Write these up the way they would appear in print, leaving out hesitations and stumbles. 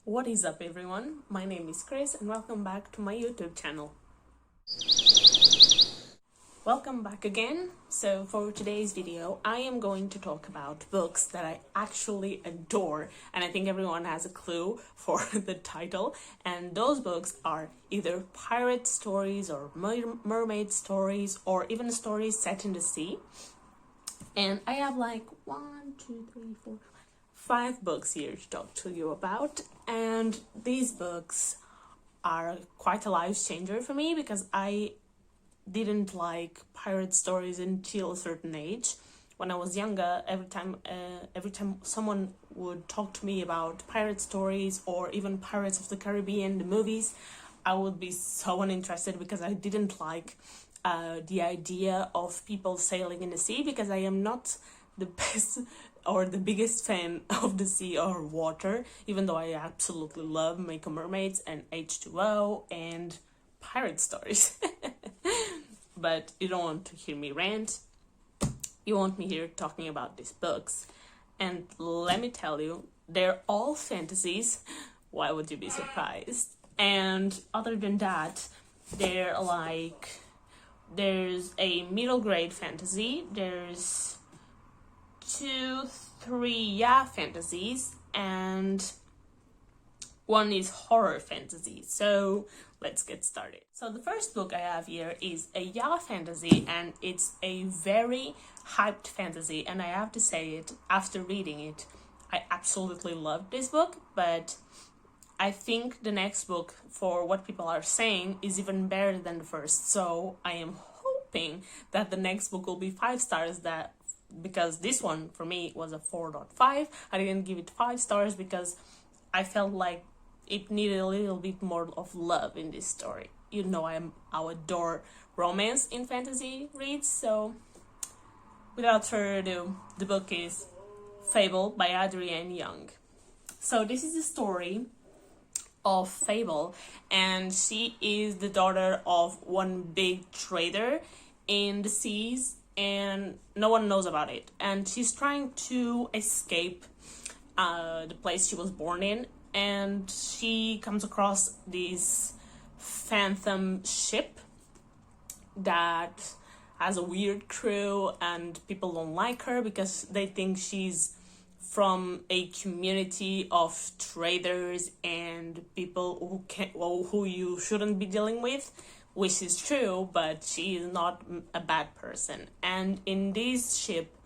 What is up everyone, my name is Chris and welcome back to my YouTube channel. Welcome back again. So for today's video, I am going to talk about books that I actually adore, and I think everyone has a clue for the title, and those books are either pirate stories or mermaid stories or even stories set in the sea. And I have like 5 books here to talk to you about, and these books are quite a life changer for me because I didn't like pirate stories until a certain age. When I was younger, every time someone would talk to me about pirate stories or even Pirates of the Caribbean, the movies, I would be so uninterested because I didn't like the idea of people sailing in the sea, because I am not the best or the biggest fan of the sea or water, even though I absolutely love Make Mermaids and H2O and pirate stories. But you don't want to hear me rant, you want me here talking about these books. And let me tell you, they're all fantasies. Why would you be surprised? And other than that, they're like, there's a middle grade fantasy, there's 2-3 fantasies, and one is horror fantasy. So let's get started. So the first book I have here is a fantasy, and it's a very hyped fantasy, and I have to say it, after reading it, I absolutely loved this book. But I think the next book, for what people are saying, is even better than the first. So I am hoping that the next book will be 5 stars, because this one for me was a 4.5. I didn't give it 5 stars because I felt like it needed a little bit more of love in this story. You know, I adore romance in fantasy reads. So without further ado, the book is Fable by Adrienne Young. So this is the story of Fable, and she is the daughter of one big trader in the seas, and no one knows about it, and she's trying to escape the place she was born in, and she comes across this phantom ship that has a weird crew, and people don't like her because they think she's from a community of traders and people who you shouldn't be dealing with, which is true, but she is not a bad person. And in this ship,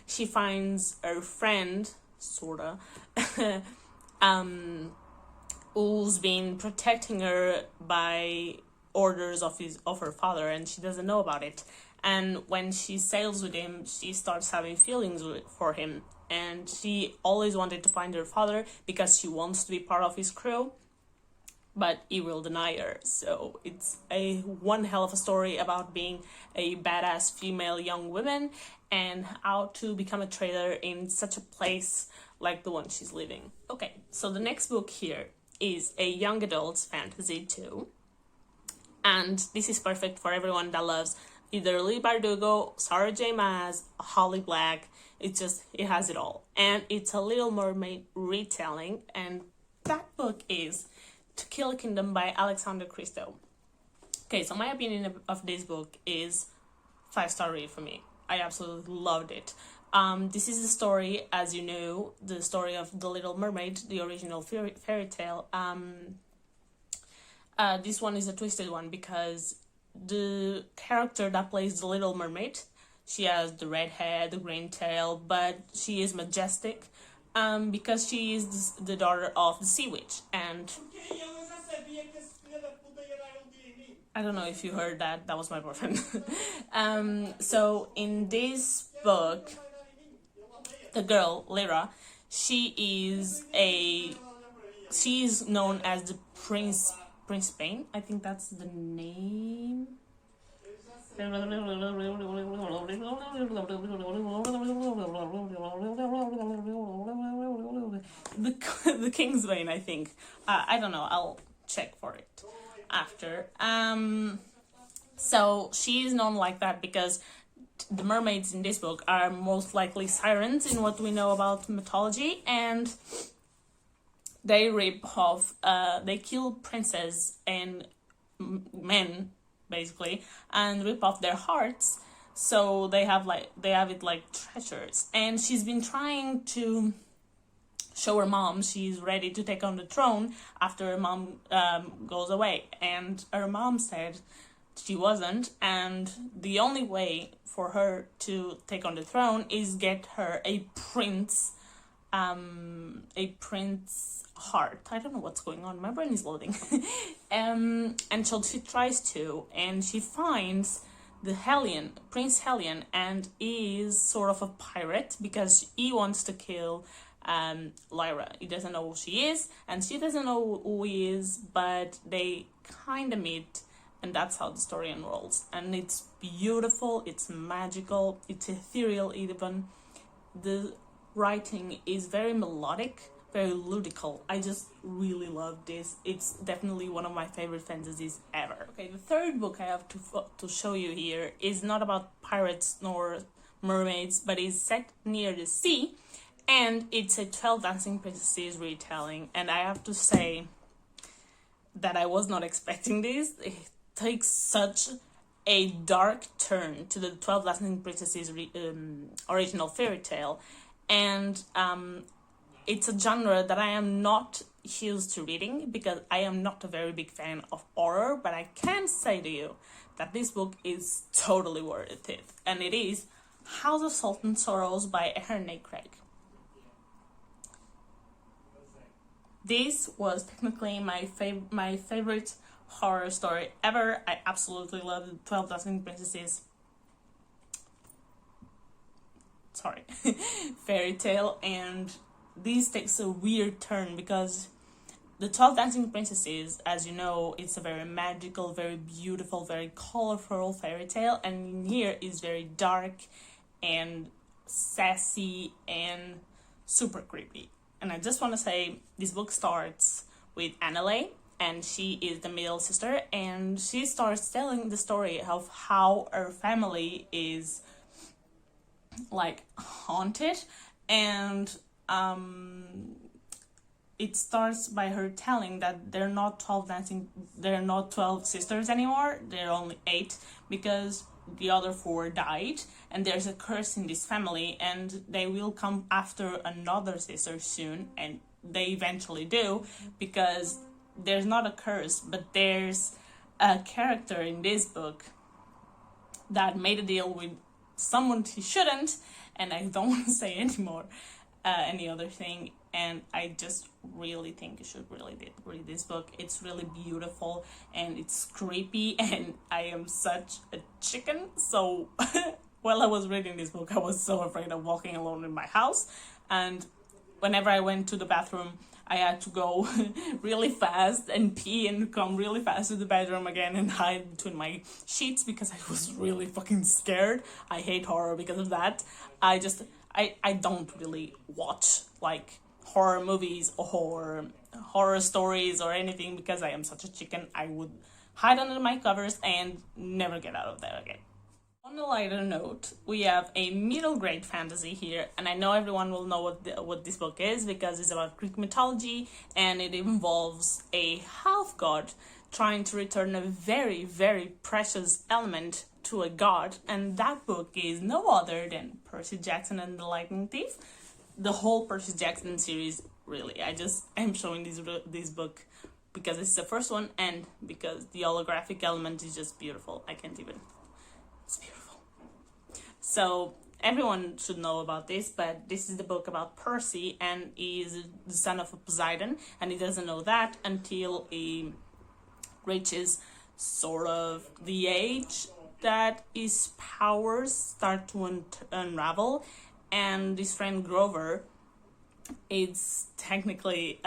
she finds her friend, sorta, who's been protecting her by orders of her father, and she doesn't know about it. And when she sails with him, she starts having feelings for him, and she always wanted to find her father because she wants to be part of his crew, but he will deny her. So it's a one hell of a story about being a badass female young woman and how to become a trader in such a place like the one she's living. Okay, so the next book here is a young adult's fantasy too, and this is perfect for everyone that loves either Leigh Bardugo, Sarah J Maas, Holly Black. It has it all, and it's a Little Mermaid retelling, and that book is To Kill a Kingdom by Alexander Christo. Okay, so my opinion of this book is 5-star read for me. I absolutely loved it. This is the story, as you know, the story of The Little Mermaid, the original fairy tale. This one is a twisted one because the character that plays the Little Mermaid, she has the red hair, the green tail, but she is majestic because she is the daughter of the sea witch. And I don't know if you heard that, that was my boyfriend. So in this book, the girl, Lyra, she is known as the Prince Pain. I think that's the name. The King's Bane, I think. I don't know, I'll check for it after. So she is known like that because the mermaids in this book are most likely sirens in what we know about mythology, and they rip off, they kill princes and men, basically, and rip off their hearts, so they have it like treasures. And she's been trying to show her mom she's ready to take on the throne after her mom goes away, and her mom said she wasn't, and the only way for her to take on the throne is get her a prince heart. I don't know what's going on, my brain is loading. And so she tries to, and she finds the Prince Hellion, and is sort of a pirate because he wants to kill Lyra. He doesn't know who she is, and she doesn't know who he is, but they kind of meet, and that's how the story unrolls. And it's beautiful, it's magical, it's ethereal even. The writing is very melodic, very ludical. I just really love this. It's definitely one of my favorite fantasies ever. Okay, the third book I have to show you here is not about pirates nor mermaids, but is set near the sea, and it's a 12 Dancing Princesses retelling. And I have to say that I was not expecting this. It takes such a dark turn to the 12 Dancing Princesses original fairy tale, and it's a genre that I am not used to reading because I am not a very big fan of horror, but I can say to you that this book is totally worth it, and it is House of Salt and Sorrows by Ernest Craig. This was technically my favorite horror story ever. I absolutely love the 12 Dancing Princesses fairy tale, and this takes a weird turn because the 12 Dancing Princesses, as you know, it's a very magical, very beautiful, very colorful fairy tale, and in here is very dark and sassy and super creepy. And I just want to say, this book starts with Annalay, and she is the middle sister, and she starts telling the story of how her family is like haunted, and it starts by her telling that they're not 12 sisters anymore, they're only 8 because the other 4 died, and there's a curse in this family, and they will come after another sister soon, and they eventually do, because there's not a curse, but there's a character in this book that made a deal with someone he shouldn't, and I don't want to say anymore any other thing, and I just really think you should really read this book. It's really beautiful, and it's creepy, and I am such a chicken, so while I was reading this book, I was so afraid of walking alone in my house, and whenever I went to the bathroom, I had to go really fast and pee and come really fast to the bedroom again and hide between my sheets because I was really fucking scared. I hate horror because of that. I don't really watch like horror movies or horror stories or anything because I am such a chicken. I would hide under my covers and never get out of there again. On a lighter note, we have a middle grade fantasy here, and I know everyone will know what this book is because it's about Greek mythology, and it involves a half-god trying to return a very, very precious element to a god, and that book is no other than Percy Jackson and the Lightning Thief. The whole Percy Jackson series, really. I'm showing this book because it's the first one, and because the holographic element is just beautiful. It's beautiful. So everyone should know about this, but this is the book about Percy, and he is the son of Poseidon, and he doesn't know that until he reaches sort of the age that his powers start to unravel, and his friend Grover is technically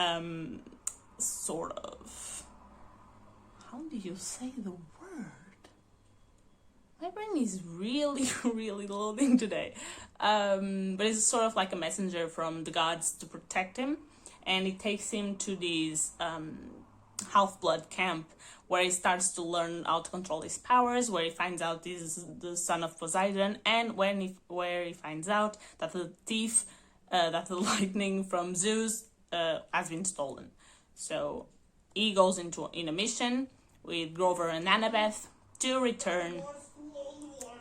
sort of, how do you say the word? My brain is really, really loading today. But it's sort of like a messenger from the gods to protect him. And it takes him to this half-blood camp where he starts to learn how to control his powers, where he finds out this is the son of Poseidon, and where he finds out that the thief, that the lightning from Zeus has been stolen. So he goes in a mission with Grover and Annabeth to return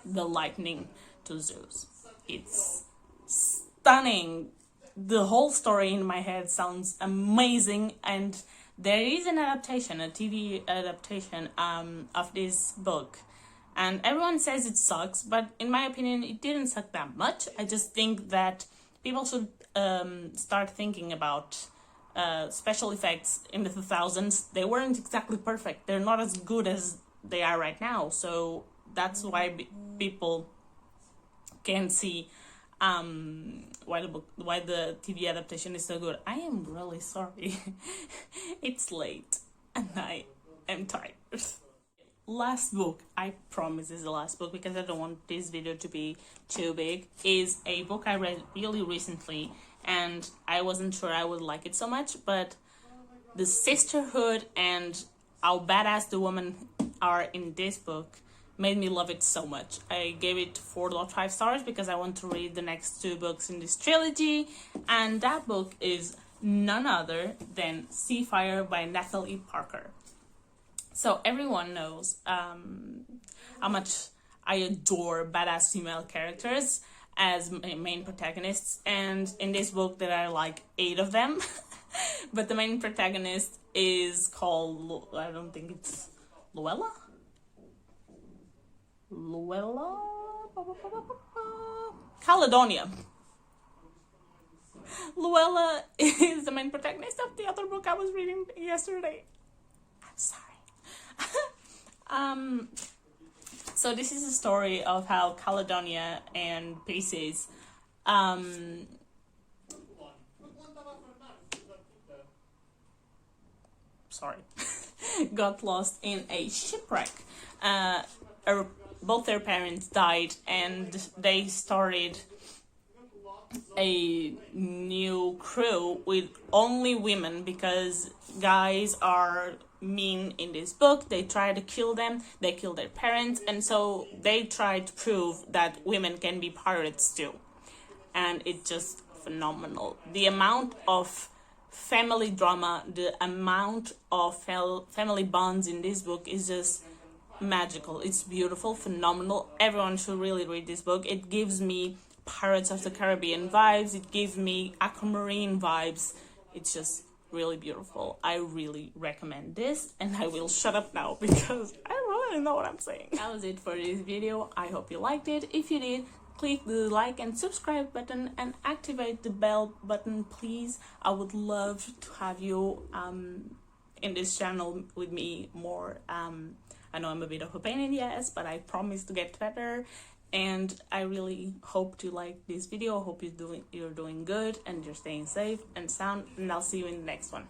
the lightning to Zeus. It's stunning. The whole story in my head sounds amazing, and there is an adaptation, a TV adaptation of this book, and everyone says it sucks, but in my opinion it didn't suck that much. I just think that people should start thinking about special effects in the 2000s. They weren't exactly perfect. They're not as good as they are right now, so that's why people can see why the TV adaptation is so good. I am really sorry. It's late and I am tired. Last book, I promise is the last book because I don't want this video to be too big, is a book I read really recently and I wasn't sure I would like it so much, but the sisterhood and how badass the women are in this book made me love it so much. I gave it 4.5 stars because I want to read the next 2 books in this trilogy, and that book is none other than Seafire by Natalie Parker. So everyone knows how much I adore badass female characters as main protagonists, and in this book there are like 8 of them. But the main protagonist is called, I don't think it's Luella? Caledonia. Luella is the main protagonist of the other book I was reading yesterday. I'm sorry. So this is a story of how Caledonia and Percy got lost in a shipwreck. Both their parents died and they started a new crew with only women because guys are mean in this book. They try to kill them, they kill their parents, and so they try to prove that women can be pirates too. And it's just phenomenal. The amount of family drama, the amount of family bonds in this book is just magical. It's beautiful, phenomenal. Everyone should really read this book. It gives me Pirates of the Caribbean vibes. It gives me aquamarine vibes. It's just really beautiful. I really recommend this, and I will shut up now because I don't really know what I'm saying. That was it for this video. I hope you liked it. If you did, click the like and subscribe button and activate the bell button, please. I would love to have you in this channel with me more. I know I'm a bit of a pain in the ass, but I promise to get better. And I really hope you like this video. I hope you're doing good and you're staying safe and sound. And I'll see you in the next one.